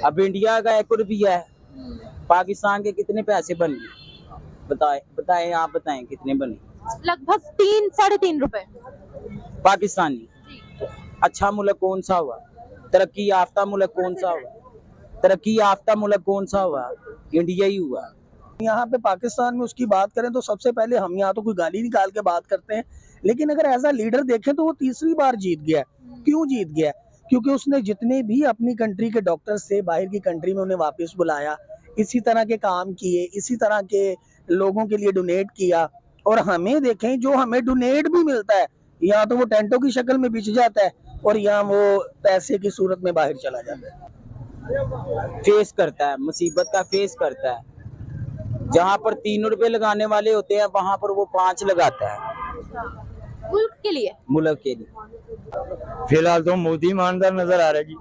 अब इंडिया का 1 रुपया है, पाकिस्तान के कितने पैसे बन गए? बताएं आप बताएं कितने बने? लगभग 3-3.5 रुपए। पाकिस्तानी अच्छा मुल्क कौन सा हुआ? तरक्की याफ्ता मुल्क कौन सा हुआ? तरक्की याफ्ता मुल्क कौन सा हुआ? इंडिया ही हुआ। यहाँ पे पाकिस्तान में उसकी बात करें तो सबसे पहले हम यहाँ तो कोई गाली निकाल के बात करते हैं, लेकिन अगर एज अ लीडर देखें तो वो तीसरी बार जीत गया। क्यों जीत गया? क्योंकि उसने जितने भी अपनी कंट्री के डॉक्टर्स से बाहर की कंट्री में उन्हें वापस बुलाया, इसी तरह के काम किए, इसी तरह के लोगों के लिए डोनेट किया। और हमें देखें, जो हमें डोनेट भी मिलता है यहाँ तो वो टेंटों की शक्ल में बिछ जाता है और यहाँ वो पैसे की सूरत में बाहर चला जाता है। फेस करता है, मुसीबत का फेस करता है। जहाँ पर 3 रुपए लगाने वाले होते हैं वहां पर वो 5 लगाता है मुल्क के लिए। मुल्क के लिए। फिलहाल तो मोदी ईमानदार नजर आ रहा है जी।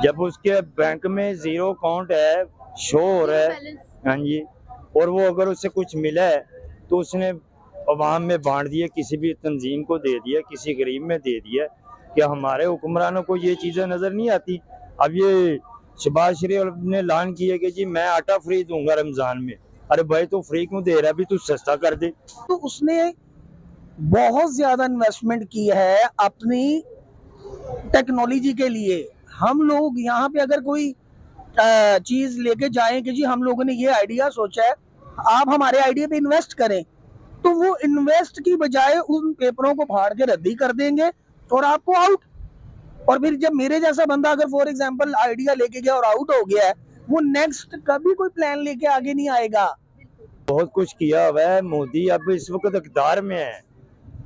जब उसके बैंक में जीरो अकाउंट है, शो हो रहा है, हाँ जी, और वो अगर उससे कुछ मिला है तो उसने अवाम में बांट दिया, किसी भी तंजीम को दे दिया, किसी गरीब में दे दिया। क्या हमारे हुक्मरानों को ये चीजें नजर नहीं आती? अब ये शहबाज शरीफ ने ऐलान किया कि जी मैं आटा फ्री दूंगा रमजान में। अरे भाई तो फ्री क्यों दे रहा है? अभी तू सस्ता कर दे। तो उसने बहुत ज्यादा इन्वेस्टमेंट की है अपनी टेक्नोलॉजी के लिए। हम लोग यहाँ पे अगर कोई चीज लेके जाएं कि जी हम लोगों ने ये आइडिया सोचा है, आप हमारे आइडिया पे इन्वेस्ट करें, तो वो इन्वेस्ट की बजाय उन पेपरों को फाड़ के रद्दी कर देंगे और आपको आउट। और फिर जब मेरे जैसा बंदा अगर फॉर एग्जांपल आइडिया लेके गया और आउट हो गया है, वो नेक्स्ट कभी कोई प्लान लेके आगे नहीं आएगा। बहुत कुछ किया हुआ है मोदी, अब इस वक्त इक़्तिदार में है।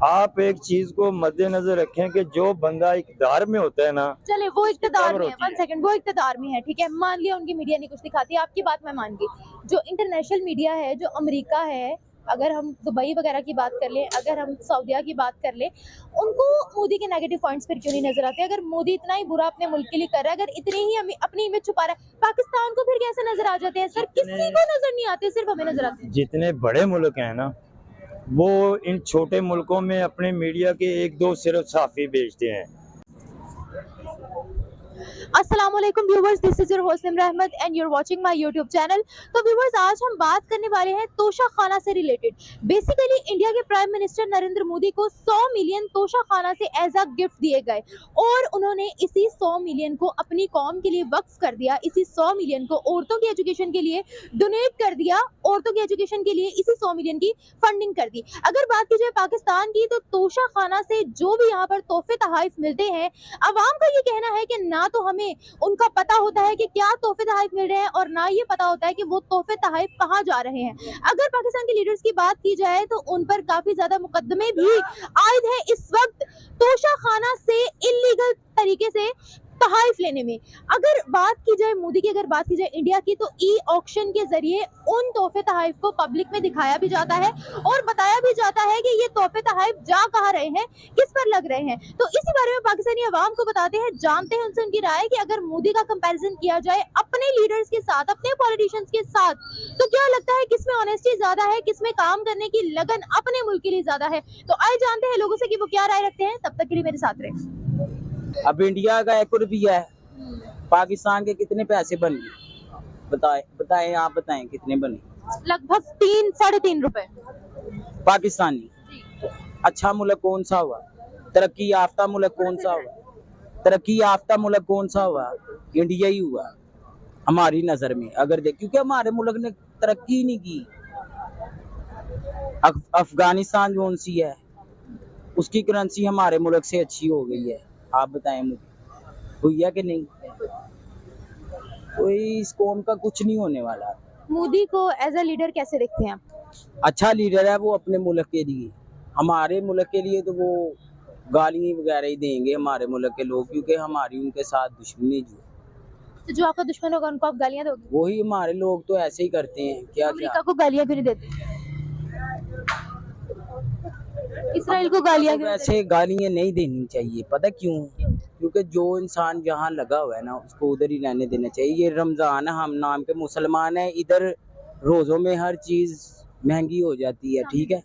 आप एक चीज को मद्देनजर रखें कि जो बंदा इक़्तिदार में होता है ना, चले वो इक़्तिदार में है, 1 सेकंड, वो इक़्तिदार में है, ठीक है, मान लिया उनकी मीडिया नहीं कुछ दिखाती, आपकी बात मैं मान गई। जो इंटरनेशनल मीडिया है, जो अमेरिका है, अगर हम दुबई वगैरह की बात कर लें, अगर हम सऊदिया की बात कर लें, उनको मोदी के नेगेटिव पॉइंट्स फिर क्यों नहीं नजर आते? अगर मोदी इतना ही बुरा अपने मुल्क के लिए कर रहा है, अगर इतनी ही अपनी इमेज छुपा रहा है, पाकिस्तान को फिर कैसे नजर आ जाते हैं? सर किसी को नजर नहीं आते, सिर्फ हमें नजर आते हैं। जितने बड़े मुल्क हैं ना, वो इन छोटे मुल्कों में अपने मीडिया के 1-2 सिर्फ सहाफी भेजते हैं। अस्सलाम वालेकुम viewers, this is your host Simra Ahmed and you are watching my YouTube channel. तो व्यूवर्स, आज हम बात करने वाले हैं तोशा खाना से रिलेटेड। बेसिकली इंडिया के प्राइम मिनिस्टर नरेंद्र मोदी को 100 मिलियन तोशा खाना से एज अ गिफ्ट दिए गए और उन्होंने इसी 100 मिलियन को अपनी कौम के लिए वक्फ कर दिया। इसी 100 मिलियन को औरतों की एजुकेशन के लिए डोनेट कर दिया, औरतों की एजुकेशन के लिए इसी 100 मिलियन की फंडिंग कर दी। अगर बात की जाए पाकिस्तान की, तो तोशा खाना से जो भी यहाँ पर तोहफे तहाइफ मिलते हैं, अवाम का ये कहना है कि ना तो हमें उनका पता होता है कि क्या तोहफे तहाइफ मिल रहे हैं और ना ये पता होता है कि वो तोहफे तहाइफ कहाँ जा रहे हैं। अगर पाकिस्तान के लीडर्स की बात की जाए तो उन पर काफी ज्यादा मुकदमे भी आयद हैं इस वक्त तोशा खाना से इल्लीगल तरीके से तहाइफ लेने में। अगर बात की जाए मोदी की, अगर बात की जाए इंडिया की, तो ई ऑक्शन के जरिए उन तोहफे तहाइफ को पब्लिक में दिखाया भी जाता है और बताया भी जाता है कि ये तोहफे तहाइफ जा कहाँ रहे हैं, किस पर लग रहे हैं। तो इसी बारे में पाकिस्तानी अवाम को बताते हैं, जानते हैं उनसे उनकी राय कि अगर मोदी का कंपैरिजन किया जाए अपने लीडर्स के साथ, अपने पॉलिटिशियंस के साथ, तो क्या लगता है किसमें ऑनेस्टी ज्यादा है, किसमें काम करने की लगन अपने मुल्क के लिए ज्यादा है। तो आइए जानते हैं लोगों से कि वो क्या राय रखते हैं। तब तक के लिए मेरे साथ रहे। अब इंडिया का 1 रुपया है, पाकिस्तान के कितने पैसे बन गए? बताएं आप बताएं कितने बने? लगभग 3-3.5 रुपए। पाकिस्तानी अच्छा मुल्क कौन सा हुआ? तरक्की याफ्ता मुल्क कौन सा हुआ? तरक्की याफ्ता मुल्क कौन सा हुआ? इंडिया ही हुआ हमारी नजर में। अगर देख, क्योंकि हमारे मुल्क ने तरक्की नहीं की। अफगानिस्तान जो सी है, उसकी करेंसी हमारे मुल्क से अच्छी हो गई है। आप बताएं मुझे, हुई है कि नहीं? कोई इस कौम का कुछ नहीं होने वाला। मोदी को एज अ लीडर कैसे देखते हैं आप? अच्छा लीडर है वो अपने मुल्क के लिए। हमारे मुल्क के लिए तो वो गाली वगैरह ही देंगे हमारे मुल्क के लोग, क्योंकि हमारी उनके साथ दुश्मनी जो। तो जो आपका दुश्मन होगा उनको आप गालियां दोगे? वही हमारे लोग तो ऐसे ही करते हैं। क्या अमेरिका को गालियां क्यों नहीं देते? इसराइल को गालियां क्यों नहीं देते? वैसे गालियां नहीं देनी चाहिए, पता क्यों? क्योंकि जो इंसान जहाँ लगा हुआ है ना, उसको उधर ही रहने देना चाहिए। ये रमजान है, हम नाम के मुसलमान है, इधर रोजों में हर चीज महंगी हो जाती है, ठीक है।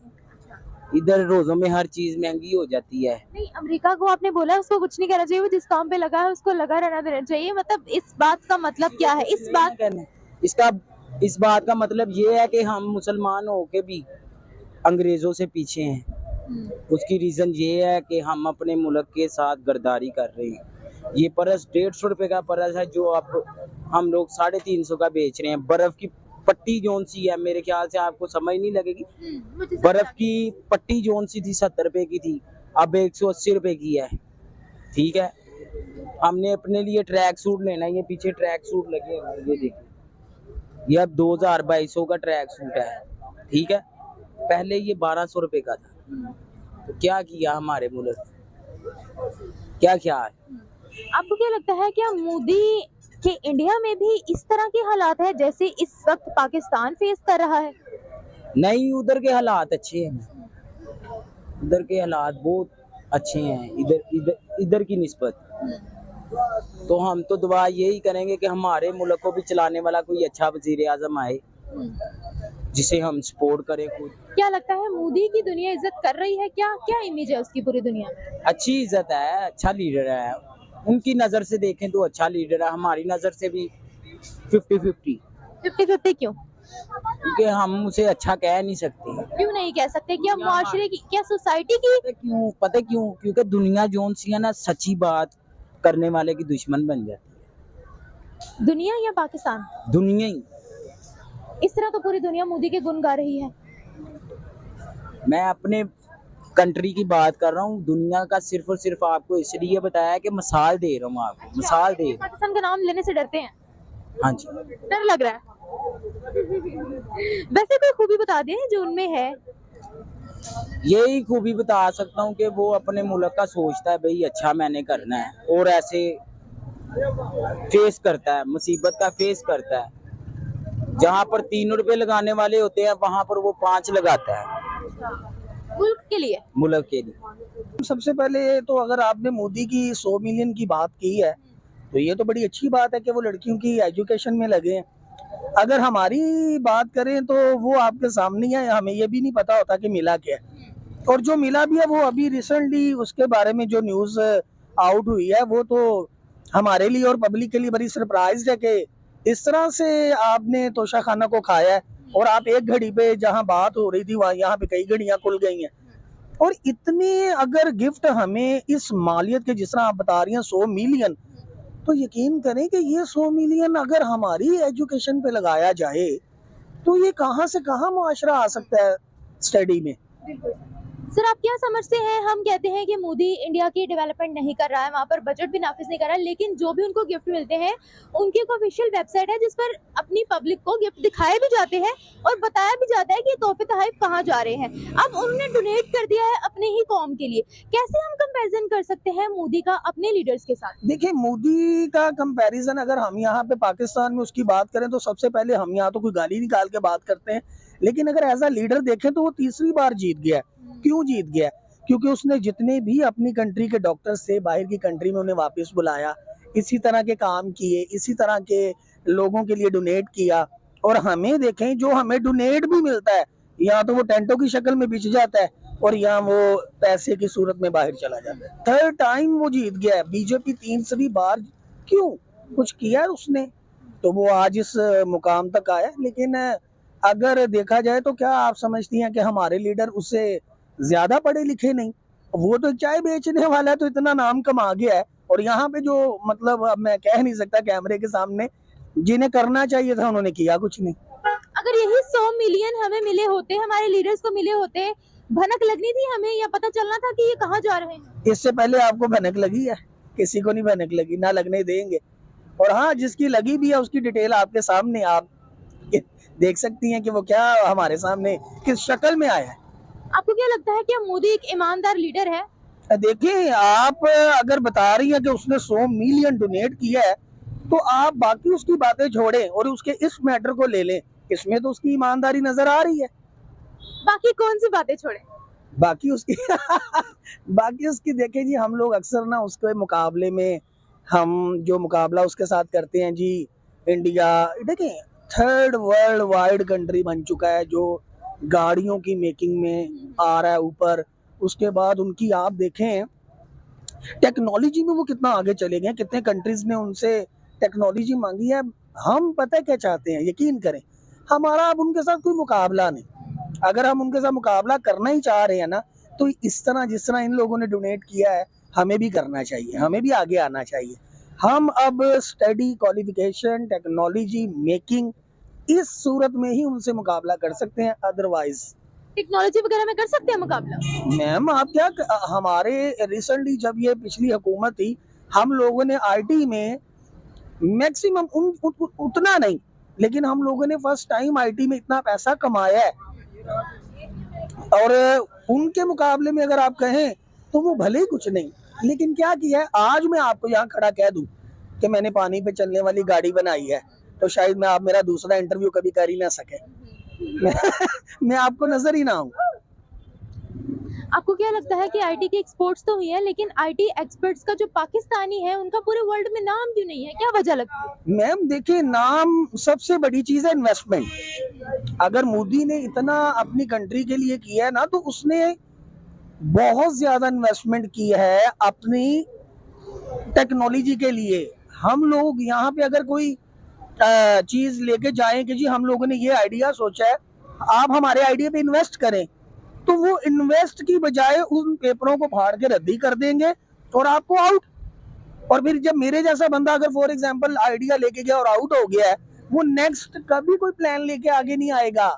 इधर रोजों में हर चीज महंगी हो जाती है। नहीं, अमेरिका को आपने बोला उसको कुछ नहीं करना चाहिए, वो जिस काम पे लगा है उसको लगा रहना देना चाहिए, मतलब इस बात का मतलब क्या है? इस बात का मतलब ये है कि हम मुसलमान होके भी अंग्रेजों से पीछे हैं। उसकी रीजन ये है कि हम अपने मुल्क के साथ गद्दारी कर रहे हैं। ये परस 150 रुपए का परस है जो अब हम लोग 350 का बेच रहे हैं। बर्फ की पट्टी जोन सी है, मेरे ख्याल से आपको समझ नहीं लगेगी। बर्फ की पट्टी जोन सी थी 70 रुपए की थी, अब 180 रुपए की है। ठीक है, हमने अपने लिए ट्रैक सूट लेना है, ये पीछे ट्रैक सूट लगे हैं, ये देखिए, ये अब 2200 का ट्रैक सूट है। ठीक है, पहले ये 1200 रुपए का था। तो क्या किया हमारे मुल्क, क्या ख्याल? आपको क्या लगता है क्या मोदी के इंडिया में भी इस तरह के हालात है जैसे इस वक्त पाकिस्तान फेस कर रहा है? नहीं, उधर के हालात अच्छे हैं, उधर के हालात बहुत अच्छे हैं इधर की निस्बत। तो हम तो दुआ यही करेंगे कि हमारे मुल्क को भी चलाने वाला कोई अच्छा वजीर आजम आए जिसे हम सपोर्ट करें खुद। क्या लगता है मोदी की दुनिया इज्जत कर रही है? क्या क्या इमेज है उसकी पूरी दुनिया में? अच्छी इज्जत है, अच्छा लीडर है, उनकी नजर से देखें तो अच्छा लीडर है, हमारी नजर से भी 50-50। 50-50 क्यों? क्योंकि हम उसे अच्छा कह नहीं सकते। क्यों नहीं कह सकते? क्या मुआशरे की, क्या सोसाइटी की? पता क्यों? क्योंकि दुनिया जोन सी है ना, सच्ची बात करने वाले की दुश्मन बन जाती है। दुनिया या पाकिस्तान? दुनिया ही। इस तरह तो पूरी दुनिया मोदी के गुण गा रही है। मैं अपने कंट्री की बात कर रहा हूँ, दुनिया का सिर्फ और सिर्फ आपको इसलिए बताया कि मिसाल दे रहा हूँ आपको। अच्छा, मिसाल दे रहा पाकिस्तान का नाम लेने से डरते हैं? हाँ जी। डर लग रहा है। वैसे कोई खूबी बता दें जो उनमें है। यही खूबी बता सकता हूँ कि वो अपने मुल्क का सोचता है, भाई अच्छा मैंने करना है, और ऐसे फेस करता है, मुसीबत का फेस करता है। जहाँ पर 3 रुपए लगाने वाले होते हैं वहां पर वो 5 लगाता है मुल्क के लिए। मुल्क के लिए। सबसे पहले तो अगर आपने मोदी की 100 मिलियन की बात की है तो ये तो बड़ी अच्छी बात है कि वो लड़कियों की एजुकेशन में लगे हैं। अगर हमारी बात करें तो वो आपके सामने है, हमें ये भी नहीं पता होता कि मिला क्या है, और जो मिला भी है वो अभी रिसेंटली उसके बारे में जो न्यूज़ आउट हुई है वो तो हमारे लिए और पब्लिक के लिए बड़ी सरप्राइज है कि इस तरह से आपने तोशा खाना को खाया है, और आप एक घड़ी पे जहाँ बात हो रही थी वहाँ यहाँ पे कई घड़ियाँ खुल गई हैं। और इतने अगर गिफ्ट हमें इस मालियत के, जिस तरह आप बता रही हैं 100 मिलियन, तो यकीन करें कि ये 100 मिलियन अगर हमारी एजुकेशन पे लगाया जाए तो ये कहाँ से कहाँ मुआशरा आ सकता है स्टडी में। सर, आप क्या समझते हैं? हम कहते हैं कि मोदी इंडिया की डेवलपमेंट नहीं कर रहा है, वहाँ पर बजट भी नाफिज नहीं कर रहा है, लेकिन जो भी उनको गिफ्ट मिलते हैं उनकी एक ऑफिशियल वेबसाइट है जिस पर अपनी पब्लिक को गिफ्ट दिखाए भी जाते हैं और बताया भी जाता है कि तोहफे तोहफे कहाँ जा रहे हैं। अब उन्होंने डोनेट कर दिया है अपने ही कौम के लिए। कैसे हम कंपैरिजन कर सकते हैं मोदी का अपने लीडर्स के साथ? देखिए, मोदी का कंपैरिजन अगर हम यहाँ पे पाकिस्तान में उसकी बात करें तो सबसे पहले हम यहाँ तो कोई गाली निकाल के बात करते हैं, लेकिन अगर एज अ लीडर देखें तो वो तीसरी बार जीत गया। क्यों जीत गया? क्योंकि उसने जितने भी अपनी कंट्री के डॉक्टर्स थे बाहर की कंट्री में उन्हें वापस बुलाया, इसी तरह के काम किए, इसी तरह के लोगों के लिए डोनेट किया। और हमें देखें, जो हमें डोनेट भी मिलता है यहाँ तो वो टेंटों की शक्ल में बिछ जाता है और यहाँ वो पैसे की सूरत में बाहर चला जाता है। थर्ड टाइम वो जीत गया है। बीजेपी तीसरी बार क्यों? कुछ किया है उसने तो वो आज इस मुकाम तक आया। लेकिन अगर देखा जाए तो क्या आप समझती हैं कि हमारे लीडर उससे ज्यादा पढ़े लिखे नहीं? वो तो चाय बेचने वाला है तो इतना नाम कमा गया है, और यहाँ पे जो मतलब अब मैं कह नहीं सकता कैमरे के सामने, जिन्हें करना चाहिए था उन्होंने किया कुछ नहीं। अगर यही 100 मिलियन हमें मिले होते, हमारे लीडर्स को मिले होते, भनक लगनी थी हमें या पता चलना था कि ये कहाँ जा रहे हैं? इससे पहले आपको भनक लगी है? किसी को नहीं भनक लगी, ना लगने देंगे। और हाँ, जिसकी लगी भी है उसकी डिटेल आपके सामने, आप देख सकती हैं कि वो क्या हमारे सामने किस शक्ल में आया है। आपको क्या लगता है कि मोदी एक ईमानदार लीडर है? देखिए, आप अगर बता रही हैं कि उसने 100 मिलियन डोनेट किया है तो आप बाकी उसकी बातें छोड़ें और उसके इस मैटर को ले लें, इसमें तो उसकी ईमानदारी नजर आ रही है। बाकी कौन सी बातें छोड़े? बाकी उसकी बाकी उसकी देखिए जी, हम लोग अक्सर ना उसके मुकाबले में, हम जो मुकाबला उसके साथ करते हैं जी, इंडिया देखिए थर्ड वर्ल्ड वाइड कंट्री बन चुका है, जो गाड़ियों की मेकिंग में आ रहा है ऊपर। उसके बाद उनकी आप देखें टेक्नोलॉजी में वो कितना आगे चले गए, कितने कंट्रीज ने उनसे टेक्नोलॉजी मांगी है। हम पता है क्या चाहते हैं, यकीन करें, हमारा अब उनके साथ कोई मुकाबला नहीं। अगर हम उनके साथ मुकाबला करना ही चाह रहे हैं ना, तो इस तरह जिस तरह इन लोगों ने डोनेट किया है हमें भी करना चाहिए, हमें भी आगे आना चाहिए। हम अब स्टडी, क्वालिफिकेशन, टेक्नोलॉजी, मेकिंग, इस सूरत में ही उनसे मुकाबला कर सकते हैं। अदरवाइज टेक्नोलॉजी वगैरह में कर सकते हैं मुकाबला? मैम आप क्या, हमारे रिसेंटली जब ये पिछली हुकूमत थी, हम लोगों ने आईटी में मैक्सिमम उतना नहीं, लेकिन हम लोगों ने फर्स्ट टाइम आईटी में इतना पैसा कमाया है। और उनके मुकाबले में अगर आप कहें तो वो भले ही कुछ नहीं, लेकिन क्या किया है, आज मैं आपको यहाँ खड़ा कह दूं कि मैंने पानी पे चलने वाली गाड़ी बनाई है, तो शायद मैं आप मेरा दूसरा इंटरव्यू कभी कर ही ना सके। मैं आपको नजर ही ना आऊं। आपको क्या लगता है कि आईटी की एक्सपोर्ट्स तो हुई है, लेकिन आईटी एक्सपर्ट्स का जो पाकिस्तानी है उनका पूरे वर्ल्ड में नाम क्यों नहीं है? क्या वजह लगती है? मैम देखिए, नाम सबसे बड़ी चीज है, इन्वेस्टमेंट। अगर मोदी ने इतना अपनी कंट्री के लिए किया है ना, तो उसने बहुत ज्यादा इन्वेस्टमेंट की है अपनी टेक्नोलॉजी के लिए। हम लोग यहाँ पे अगर कोई चीज लेके जाएं कि जी हम लोगों ने ये आइडिया सोचा है, आप हमारे आइडिया पे इन्वेस्ट करें, तो वो इन्वेस्ट की बजाय उन पेपरों को फाड़ के रद्दी कर देंगे और आपको आउट। और फिर जब मेरे जैसा बंदा अगर फॉर एग्जांपल आइडिया लेके गया और आउट हो गया है, वो नेक्स्ट कभी कोई प्लान लेके आगे नहीं आएगा।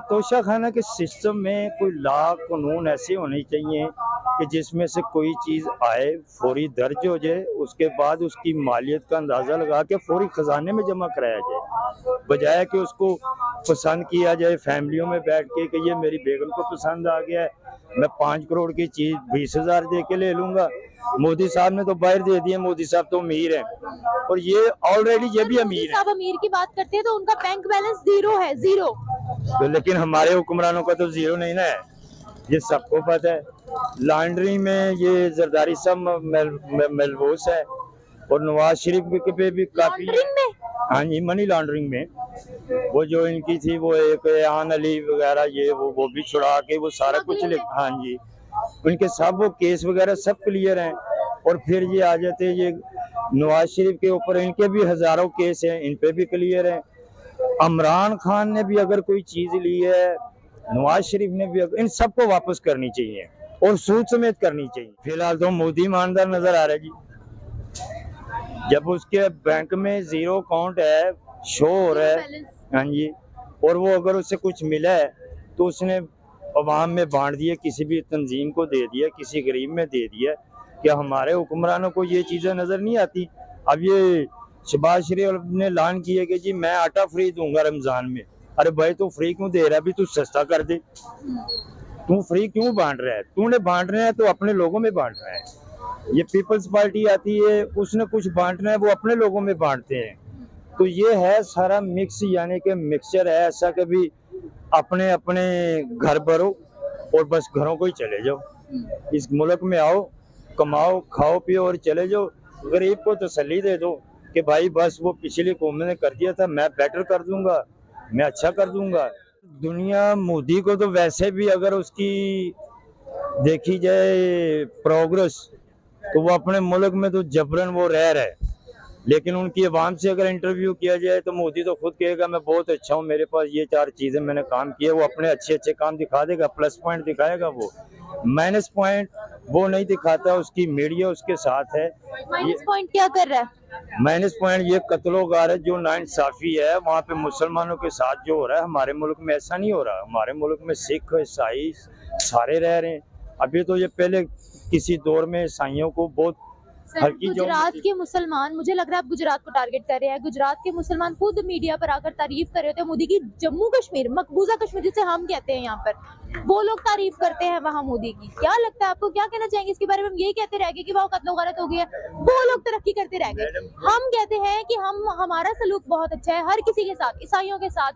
तोशा खाना के सिस्टम में कोई लॉ कानून ऐसे होने चाहिए कि जिसमें से कोई चीज़ आए, फौरी दर्ज हो जाए, उसके बाद उसकी मालियत का अंदाज़ा लगा के फौरी खजाने में जमा कराया जाए, बजाय कि उसको पसंद किया जाए फैमिलियों में बैठ के कि ये मेरी बेगम को पसंद आ गया है, मैं 5 करोड़ की चीज़ 20,000 दे के ले लूँगा। मोदी साहब ने तो बाहर दे दिए, मोदी साहब तो अमीर हैं, और ये ऑलरेडी ये भी अमीर है। साहब अमीर की बात करते हैं तो उनका बैंक बैलेंस जीरो है, जीरो। तो लेकिन हमारे हुक्मरानों का तो जीरो नहीं ना है, ये सबको पता है। लॉन्ड्रिंग में ये जरदारी साहब मलबूस है, और नवाज शरीफ पे भी काफी, लॉन्ड्रिंग में? हाँ जी, मनी लॉन्ड्रिंग में। वो जो इनकी थी वो एक आन अली वगैरह, ये वो भी छुड़ा के वो सारा कुछ हाँ जी, उनके सब वो केस वगैरह सब क्लियर हैं। और फिर ये आ जाते हैं ये नवाज शरीफ के ऊपर, इनके भी हजारों केस हैं, इन पे भी क्लियर हैं। इमरान खान ने भी अगर कोई चीज ली है, नवाज शरीफ ने भी, इन सबको वापस करनी चाहिए और सूद समेत करनी चाहिए। फिलहाल तो मोदी ईमानदार नजर आ रहा है जी। जब उसके बैंक में जीरो अकाउंट है, शो हो रहा है, हाँ जी, और वो अगर उससे कुछ मिला है तो उसने अवाम में बांट दिया, किसी भी तंजीम को दे दिया, किसी गरीब में दे दिया। क्या हमारे हुक्मरानों को ये चीजें नजर नहीं आती? अब ये शहबाज शरीफ ने ऐलान किया कि जी मैं आटा फ्री दूंगा रमजान में। अरे भाई तू फ्री क्यों दे रहा है? अभी तू सस्ता कर दे। तू फ्री क्यों बांट रहा है? तूने बांट रहा है तो अपने लोगों में बांट रहा है। ये पीपल्स पार्टी आती है, उसने कुछ बांटना है, वो अपने लोगों में बांटते हैं। तो ये है सारा मिक्स, यानी कि मिक्सचर है ऐसा कि भी अपने अपने घर भरो और बस घरों को ही चले जाओ। इस मुल्क में आओ, कमाओ, खाओ पियो और चले जाओ। गरीब को तसल्ली दे दो कि भाई बस वो पिछली कौम ने कर दिया था, मैं बेटर कर दूंगा, मैं अच्छा कर दूंगा। दुनिया मोदी को तो वैसे भी अगर उसकी देखी जाए प्रोग्रेस, तो वो अपने मुल्क में तो जबरन वो रह रहा है, लेकिन उनकी आवाम से अगर इंटरव्यू किया जाए तो मोदी तो खुद कहेगा मैं बहुत अच्छा हूँ, मेरे पास ये 4 चीजें मैंने काम किए। वो अपने अच्छे अच्छे काम दिखा देगा, प्लस पॉइंट दिखाएगा, वो माइनस पॉइंट वो नहीं दिखाता। उसकी मीडिया उसके साथ है। माइनस पॉइंट क्या कर रहा है? माइनस पॉइंट ये कत्लो गारत जो नाइंसाफी है वहाँ पे मुसलमानों के साथ जो हो रहा है। हमारे मुल्क में ऐसा नहीं हो रहा। हमारे मुल्क में सिख ईसाई सारे रह रहे हैं। अभी तो ये पहले किसी दौर में ईसाइयों को बहुत गुजरात के मुसलमान, मुझे लग रहा है आप गुजरात को टारगेट कर रहे हैं, गुजरात के मुसलमान खुद मीडिया पर आकर तारीफ कर रहे थे मोदी की। जम्मू कश्मीर, मकबूजा कश्मीर जिसे हम कहते हैं यहाँ पर, वो लोग तारीफ करते हैं वहाँ मोदी की। क्या लगता है आपको, क्या कहना चाहेंगे इसके बारे में? हम यही कहते रह गए कि वहाँ कत्लो गारत हो गया, वो लोग तरक्की करते रह गए। हम कहते हैं कि हमारा सलूक बहुत अच्छा है हर किसी के साथ, ईसाइयों के साथ,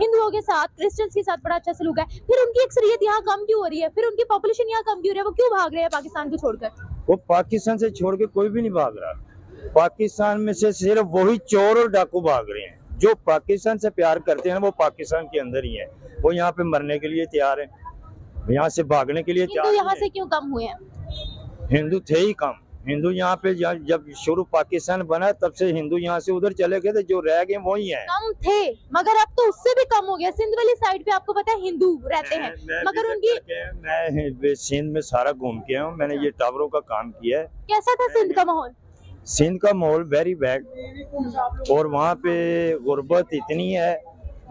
हिंदुओं के साथ, क्रिश्चियंस के साथ बड़ा अच्छा सलूक है। फिर उनकी अक्सरियत यहाँ कम क्यों हो रही है? फिर उनकी पॉपुलेशन यहाँ कम क्यों हो रही है? वो क्यों भाग रहे हैं पाकिस्तान को छोड़कर? वो पाकिस्तान से छोड़ के कोई भी नहीं भाग रहा। पाकिस्तान में से सिर्फ वही चोर और डाकू भाग रहे हैं। जो पाकिस्तान से प्यार करते हैं वो पाकिस्तान के अंदर ही है। वो यहाँ पे मरने के लिए तैयार है, यहाँ से भागने के लिए हिंदू तैयार यहाँ नहीं से क्यों कम हुए हैं? है। हिंदू थे ही कम। हिंदू यहाँ पे जब शुरू पाकिस्तान बना तब से हिंदू यहाँ से उधर चले गए थे, जो रह गए वही हैं। कम थे मगर अब तो उससे भी कम हो गया। सिंध वाली साइड पे आपको पता है हिंदू रहते हैं, मगर उनकी मैं सिंध में सारा घूम के आया हूँ, मैंने ये टावरों का काम किया है। कैसा था सिंध का माहौल? सिंध का माहौल वेरी बैड, और वहाँ पे गुर्बत इतनी है,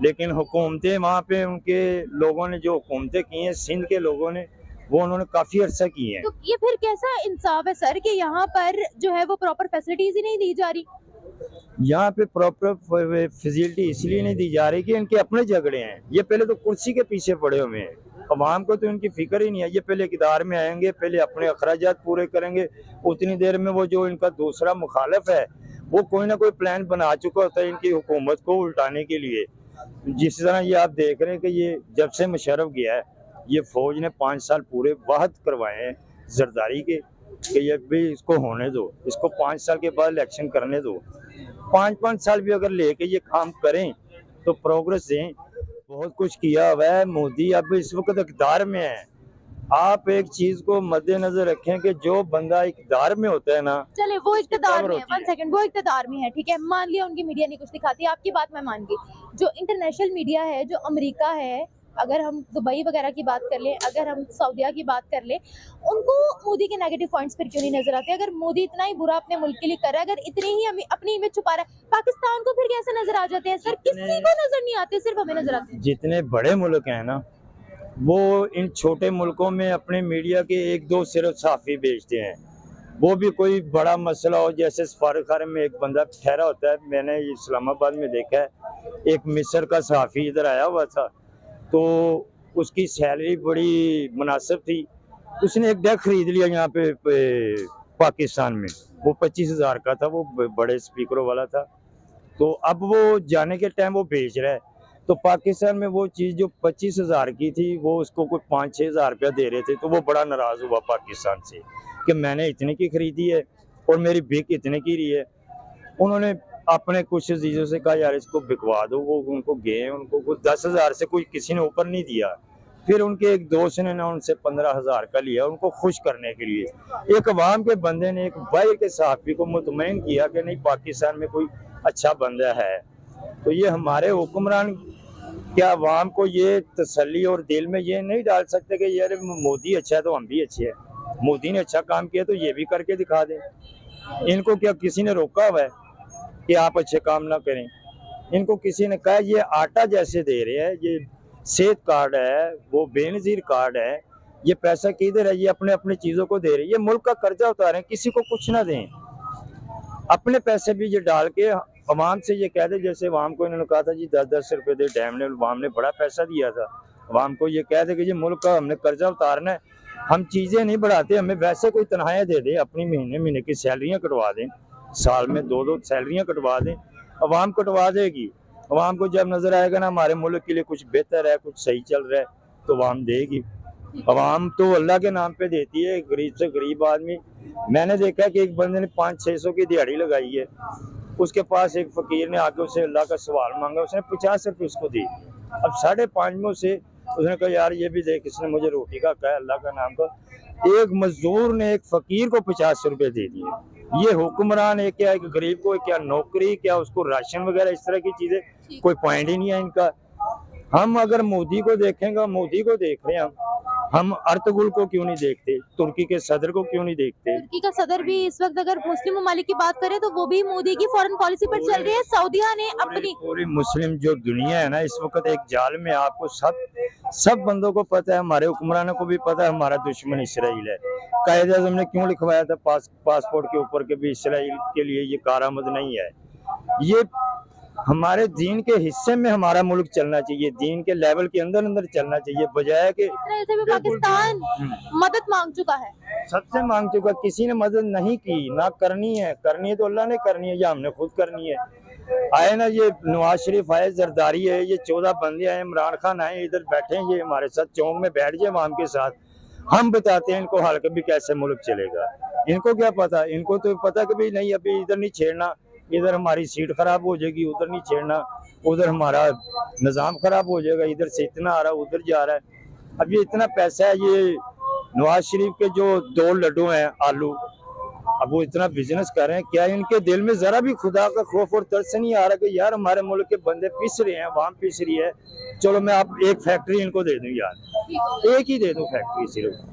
लेकिन हुकूमतें वहाँ पे उनके लोगों ने जो हुकूमतें की हैं सिंध के लोगों ने, वो उन्होंने काफी अर्सा की हैं। तो ये फिर कैसा इंसाफ है सर कि यहाँ पर जो है वो प्रॉपर फैसिलिटीज ही नहीं दी जा रही? यहाँ पे प्रॉपर फैसिलिटी इसलिए नहीं दी जा रही कि इनके अपने झगड़े हैं। ये पहले तो कुर्सी के पीछे पड़े हुए हैं, अवाम को तो इनकी फिक्र ही नहीं है। ये पहले इक़्तिदार में आएंगे, पहले अपने अखराजात पूरे करेंगे, उतनी देर में वो जो इनका दूसरा मुखालिफ है वो कोई ना कोई प्लान बना चुका होता है इनकी हुकूमत को उल्टाने के लिए। जिस तरह ये आप देख रहे हैं कि ये जब से मुशर्रफ गया है, ये फौज ने 5 साल पूरे वाहद करवाए हैं जरदारी के कि ये भी इसको होने दो, इसको 5 साल के बाद इलेक्शन करने दो। 5-5 साल भी अगर लेके ये काम करें तो प्रोग्रेस दें। बहुत कुछ किया हुआ है मोदी, अब इस वक्त इक़्तिदार में है। आप एक चीज को मद्देनजर रखें कि जो बंदा इक़्तिदार में होता है ना, चले वो इक़्तिदार में है, होती है। 1 सेकंड, वो इक़्तिदार में है, ठीक है, मान लिया उनकी मीडिया नहीं कुछ दिखाती, आपकी बात मैं मान गई। जो इंटरनेशनल मीडिया है, जो अमेरिका है, अगर हम दुबई वगैरह की बात कर लें, अगर हम सऊदीया की बात कर लें, उनको मोदी के नेगेटिव पॉइंट्स पर क्यों नहीं नजर आते? अगर मोदी इतना ही बुरा अपने मुल्क के लिए कर रहा है, अगर इतनी ही अपनी इमेज छुपा रहा है, पाकिस्तान को फिर कैसे नजर आ जाते हैं सर? किसी को नजर नहीं आते, सिर्फ हमें नजर आते हैं। जितने बड़े मुल्क हैं ना, वो इन छोटे मुल्कों में अपने मीडिया के 1-2 सिर्फ सहाफ़ी भेजते हैं। वो भी कोई बड़ा मसला हो, जैसे सफारतखाने में एक बंदा ठहरा होता है, मैंने इस्लामाबाद में देखा है, एक मिस्र का सहाफ़ी इधर आया हुआ था, तो उसकी सैलरी बड़ी मुनासिब थी, उसने एक डेस्क खरीद लिया यहाँ पे पाकिस्तान में, वो 25,000 का था, वो बड़े स्पीकरों वाला था। तो अब वो जाने के टाइम वो बेच रहा है, तो पाकिस्तान में वो चीज़ जो 25,000 की थी वो उसको कोई 5-6 हज़ार रुपया दे रहे थे, तो वो बड़ा नाराज़ हुआ पाकिस्तान से कि मैंने इतने की खरीदी है और मेरी बिक इतने की रही है। उन्होंने अपने कुछ चीज़ों से कहा यार इसको बिकवा दो, वो उनको गए, उनको कुछ 10,000 से कोई किसी ने ऊपर नहीं दिया। फिर उनके एक दोस्त ने ना उनसे 15,000 का लिया, उनको खुश करने के लिए। एक अवाम के बंदे ने एक बाहर के सहाफ़ी को मुतमईन किया कि नहीं पाकिस्तान में कोई अच्छा बंदा है। तो ये हमारे हुक्मरान क्या अवाम को ये तसल्ली और दिल में ये नहीं डाल सकते कि यार मोदी अच्छा है तो हम भी अच्छे हैं, मोदी ने अच्छा काम किया तो ये भी करके दिखा दें। इनको क्या किसी ने रोका हुआ है कि आप अच्छे काम ना करें? इनको किसी ने कहा ये आटा जैसे दे रहे हैं, ये सेहत कार्ड है, वो बेनजीर कार्ड है, ये पैसा किधर है? ये अपने अपने चीज़ों को दे रहे हैं, ये मुल्क का कर्जा उतारें, किसी को कुछ ना दें, अपने पैसे भी ये डाल के अवाम से ये कह दे, जैसे अवाम को इन्होंने कहा था जी 10-10 रुपए दे, डैम ने अवाम ने बड़ा पैसा दिया था, अवाम को ये कह दे कि ये मुल्क का हमने कर्जा उतारना है, हम चीज़ें नहीं बढ़ाते, हमें वैसे कोई तनख्वाहें दे दे, अपनी महीने की सैलरियाँ कटवा दें, साल में 2-2 सैलरियाँ कटवा दें, अवाम कटवा देगी। अवाम को जब नजर आएगा ना हमारे मुल्क के लिए कुछ बेहतर है, कुछ सही चल रहा है, तो अवाम देगी। अवाम तो अल्लाह के नाम पे देती है, गरीब से गरीब आदमी। मैंने देखा कि एक बंदे ने 500-600 की दिहाड़ी लगाई है, उसके पास एक फकीर ने आके उसे अल्लाह का सवाल मांगा, उसने 50 रुपये उसको दी। अब 5.5 में उसे उसने कहा यार ये भी देख, इसने मुझे रोटी का कहा अल्लाह का नाम का। एक मजदूर ने एक फकीर को 50 रुपये दे दिए। ये हुक्मरान है क्या, एक गरीब को क्या नौकरी, क्या उसको राशन वगैरह, इस तरह की चीजें कोई पॉइंट ही नहीं है इनका। हम अगर मोदी को देखेंगे, मोदी को देख रहे हैं हम अर्तुगरुल को क्यों नहीं देखते? तुर्की के सदर को क्यों नहीं देखते? तुर्की का सदर भी इस वक्त अगर मुस्लिम ममालिक की बात करें तो वो भी मोदी की फॉरेन पॉलिसी पर चल रही है। सऊदीया ने अपनी पूरी मुस्लिम जो दुनिया है ना इस वक्त एक जाल में, आपको सब बंदों को पता है, हमारे हुक्मरानों को भी पता है हमारा दुश्मन इसराइल है। कायदे आज़म ने क्यों लिखवाया था पासपोर्ट के ऊपर के भी इसराइल के लिए ये कारआमद नहीं है। ये हमारे दीन के हिस्से में हमारा मुल्क चलना चाहिए, दीन के लेवल के अंदर चलना चाहिए, बजाय कि इसराइल से भी पाकिस्तान मदद मांग चुका है, सबसे मांग चुका, किसी ने मदद नहीं की, ना करनी है तो अल्लाह ने करनी है या हमने खुद करनी है। आए ना ये नवाज शरीफ आए, जरदारी है, ये 14 बंदे आए, इमरान खान आए, इधर बैठे हैं, ये हमारे साथ चौक में बैठ जाए अवाम के साथ, हम बताते हैं इनको हाल कभी कैसे मुल्क चलेगा। इनको क्या पता, इनको तो पता कि भाई नहीं अभी इधर नहीं छेड़ना, इधर हमारी सीट खराब हो जाएगी, उधर नहीं छेड़ना, उधर हमारा निज़ाम खराब हो जाएगा, इधर से इतना आ रहा है उधर जा रहा है। अब ये इतना पैसा है, ये नवाज शरीफ के जो 2 लड्डू हैं आलू, अब वो इतना बिजनेस कर रहे हैं, क्या इनके दिल में जरा भी खुदा का खौफ और तरस नहीं आ रहा कि यार हमारे मुल्क के बंदे पिस रहे हैं, वहां पिस रही है, चलो मैं आप एक फैक्ट्री इनको दे दूं यार, एक ही दे दूं फैक्ट्री सिर्फ।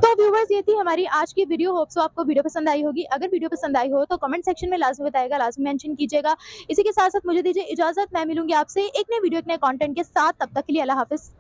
तो व्यूवर्स, ये थी हमारी आज की वीडियो। होप सो आपको वीडियो पसंद आई होगी। अगर वीडियो पसंद आई हो तो कमेंट सेक्शन में लाजमी बताएगा, लाजमी मेंशन कीजिएगा। इसी के साथ साथ मुझे दीजिए इजाजत, मैं मिलूंगी आपसे एक नए वीडियो एक नए कंटेंट के साथ। तब तक के लिए अल्लाह हाफिज।